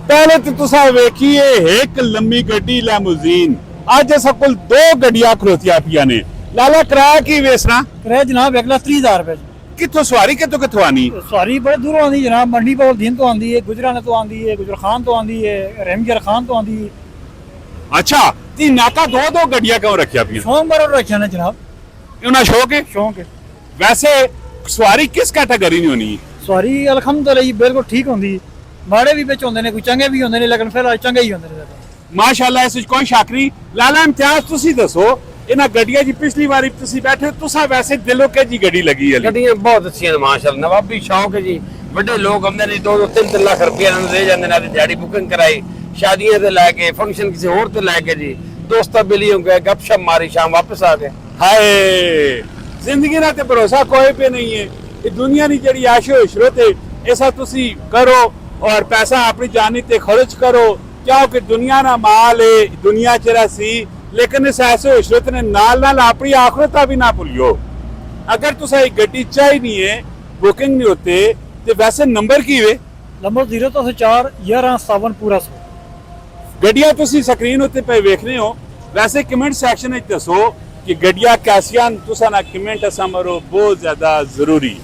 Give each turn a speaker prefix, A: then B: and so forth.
A: पहले तो तुसा वेखिए एक लंबी गड्डी लैमुजीन, अज असा कोल दो गड्डियां खलोतियां पिया ने। लाला किराया की वेसना?
B: किराया जनाब 1,30,000 रुपए।
A: कितों सवारी कितों आनी?
B: सवारी बड़े दूरों आती जनाब, मंडी पावल दीन तो आती है, गुजराने तो आती है, गुजर खान तो आती है, रहमगर खान तो आती है।
A: अच्छा ती नाका दो दो गड्डियां क्यों रखिया पिया?
B: शौक बड़ा रखिया ने जनाब।
A: उन्हें शौक है?
B: शौक है।
A: वैसे सवारी किस कैटेगरी नहीं होनी?
B: सवारी अलहमदुलिल्लाह बिल्कुल ठीक होंदी। माड़े भी बिच होंदे ने, कोई चंगे भी होंदे ने, लेकिन फिलहाल चंगे ही होंदे ने।
A: माशाअल्लाह इस कोई शक नहीं। लाला इम्तियाज तुसी दसो इन्हां गड्डियां जी पिछली बारी तुसी बैठे तुसा वैसे दिलों के जी गड्डी लगी है?
C: गड्डियां बहुत अच्छी माशाअल्लाह, नवाबी शौक है जी। बड़े लोग आंदे ने 2-3 लाख रुपया दे जांदे ने, दिहाड़ी बुकिंग कराई, शादियां ते लेके, फंक्शन किसी होर ते लेके जी, दोस्तां बिलियों गए, गपशप मारी, शाम वापस आ गए।
A: हाय जिंदगी ना ते भरोसा कोई पे नहीं है। ये दुनिया दी जड़ी आशो इशरत है, ऐसा तुसी करो और पैसा अपनी जानी ते खर्च करो, क्योंकि दुनिया ना माल है, दुनिया चरा सी, लेकिन इस ऐसे इशरत ने नाल नाल अपनी आखरत भी ना भूलियो। अगर तुसा एक गड्डी चाहिए है, बुकिंग नहीं होते ते वैसे नंबर की वे?
B: नंबर 0-4 1157 पूरा 100।
A: गड्डियां तुसी स्क्रीन उत्ते पे वेखने हो। वैसे कमेंट सैक्शन में दसो कि गड्डियां कैसियां, तुसा ना कमेंट असा मरो बहुत ज्यादा जरूरी।